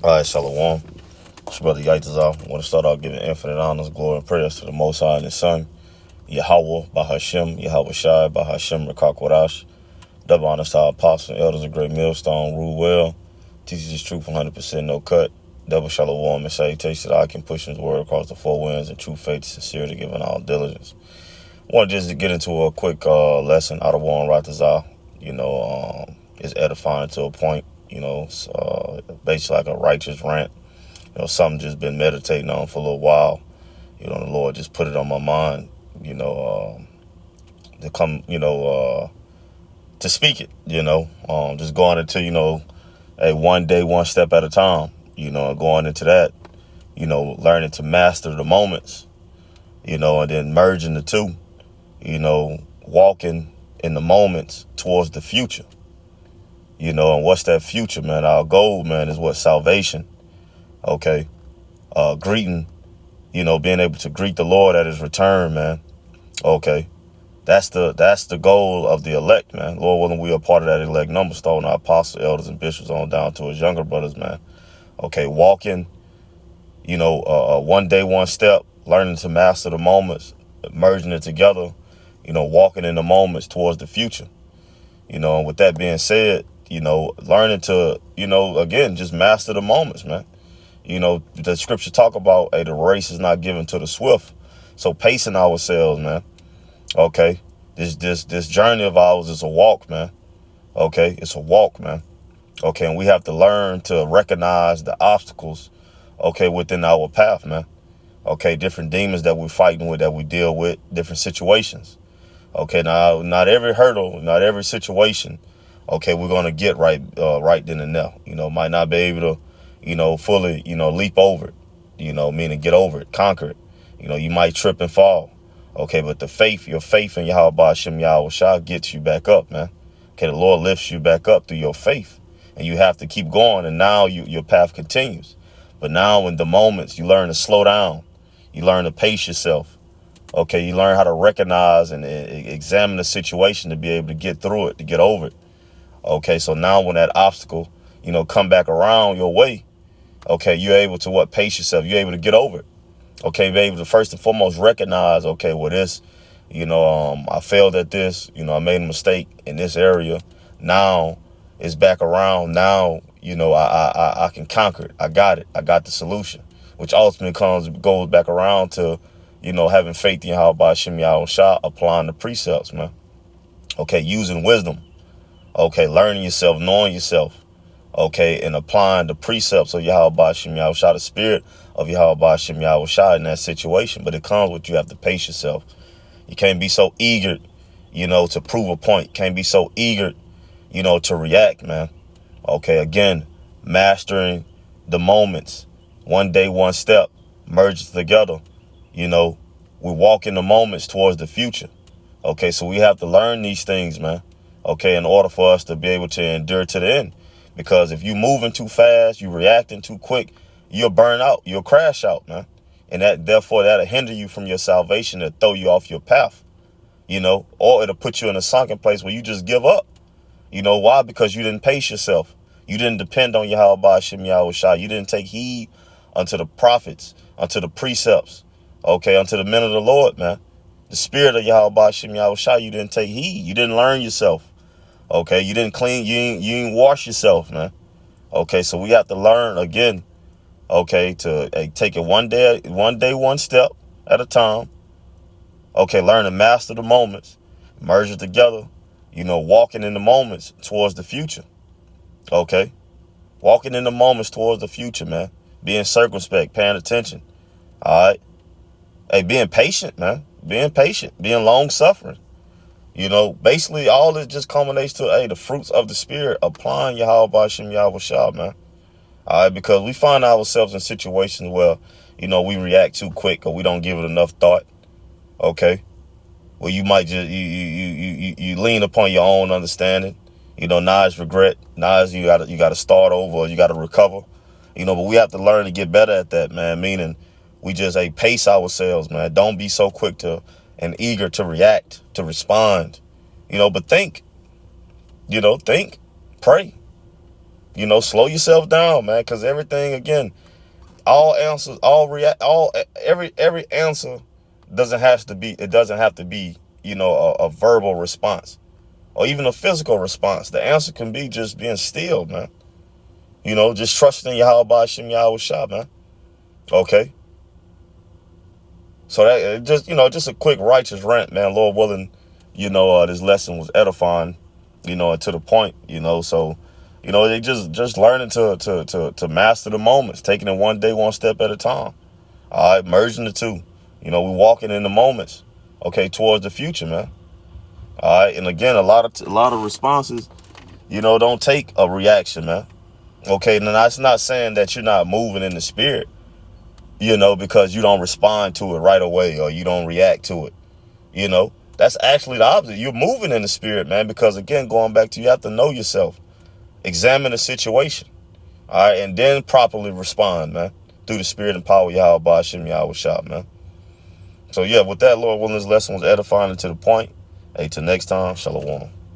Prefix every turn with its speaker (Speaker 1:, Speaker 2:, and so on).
Speaker 1: All right, Shalom. It's your brother Yaitazah. I want to start off giving infinite honors, glory, and prayers to the Most High and His Son, Yahweh, Bahashem, Yahweh Shai, Bahashem, Rakakwadash. Double honors to our apostles and elders of Great Millstone, rule well, teaches His truth 100%, no cut. Double shalom and salutation that I can push His word across the four winds in true faith, sincerity, giving all diligence. I want just to get into a quick lesson out of Warren Ratazah. It's edifying to a point. It's basically like a righteous rant. Something just been meditating on for a little while. The Lord just put it on my mind, to come, to speak it, just going into, one day, one step at a time, going into that, learning to master the moments, and then merging the two, walking in the moments towards the future, and what's that future, man? Our goal, man, is what? Salvation. Okay. Greeting, being able to greet the Lord at His return, man. Okay. That's the goal of the elect, man. Lord willing, we are part of that elect number, starting our apostles, elders, and bishops on down to His younger brothers, man. Okay. Walking, one day, one step, learning to master the moments, merging it together, walking in the moments towards the future. And with that being said, learning to, again, just master the moments, man. The scripture talk about, hey, the race is not given to the swift. So pacing ourselves, man. Okay. This journey of ours is a walk, man. Okay. It's a walk, man. Okay. And we have to learn to recognize the obstacles, okay, within our path, man. Okay. Different demons that we're fighting with, that we deal with, different situations. Okay. Now, not every hurdle, not every situation, okay, we're going to get right then and there. Might not be able to, fully, leap over it, meaning get over it, conquer it. You might trip and fall. Okay, but your faith in Yahweh Hashem Yahweh Shah gets you back up, man. Okay, the Lord lifts you back up through your faith. And you have to keep going, and now your path continues. But now in the moments, you learn to slow down. You learn to pace yourself. Okay, you learn how to recognize and examine the situation to be able to get through it, to get over it. Okay, so now when that obstacle, come back around your way, okay, you're able to pace yourself. You're able to get over it. Okay, be able to first and foremost recognize, okay, well, this, I failed at this, I made a mistake in this area. Now it's back around. Now, I can conquer it. I got it. I got the solution, which ultimately goes back around to, having faith in Yahweh Hashem Yahweh Shah, applying the precepts, man. Okay, using wisdom. Okay, learning yourself, knowing yourself. Okay, and applying the precepts of Yahweh Hashem Yahweh Shah, the spirit of Yahweh Hashem Yahweh Shah in that situation. But it comes with, you have to pace yourself. You can't be so eager, to prove a point. Can't be so eager, to react, man. Okay, again, mastering the moments. One day, one step, merges together. We walk in the moments towards the future. Okay, so we have to learn these things, man. Okay, in order for us to be able to endure to the end. Because if you're moving too fast, you're reacting too quick, you'll burn out, you'll crash out, man. And therefore that'll hinder you from your salvation and throw you off your path, or it'll put you in a sunken place where you just give up. Why? Because you didn't pace yourself. You didn't depend on Yahweh Hashem Yahweh Shah. You didn't take heed unto the prophets, unto the precepts, okay, unto the men of the Lord, man. The spirit of Yahweh Hashem Yahweh Shah, you didn't take heed. You didn't learn yourself. Okay, you didn't clean, you ain't wash yourself, man. Okay, so we have to learn again, okay, to take it one day, one step at a time. Okay, learn to master the moments, merge it together, walking in the moments towards the future. Okay, walking in the moments towards the future, man. Being circumspect, paying attention. All right. Hey, being patient, man. Being patient, being long suffering. Basically all this just culminates to, the fruits of the spirit, applying Yahweh Hashem Yahweh Shah, man. All right, because we find ourselves in situations where, we react too quick or we don't give it enough thought. Okay. Well, you might just, you lean upon your own understanding. Now it's regret. Now it's you gotta start over, or you gotta recover. But we have to learn to get better at that, man. Meaning we just pace ourselves, man. Don't be so quick to and eager to react, to respond, but think, think, pray, You know, slow yourself down, man, because everything, again, all answers, every answer doesn't have to be, you know, a verbal response or even a physical response. The answer can be just being still, man. You know, just trusting Yahweh Shem Yahweh Shah, man. Okay. So that just, you know, just a quick righteous rant, man. Lord willing, you know, this lesson was edifying, you know, and to the point, you know. So, you know, they just learning to master the moments, taking it one day, one step at a time. All right, merging the two. You know, we walking in the moments, okay, towards the future, man. All right, and again, a lot of responses, you know, don't take a reaction, man. Okay, now that's not saying that you're not moving in the spirit, you know, because you don't respond to it right away or you don't react to it. You know, that's actually the opposite. You're moving in the spirit, man, because again, going back to, you have to know yourself, examine the situation, all right, and then properly respond, man, through the spirit and power of Yahweh Hashem Yahweh Shah, man. So yeah, with that, Lord willing, this lesson was edifying and to the point. Hey, till next time, shalom.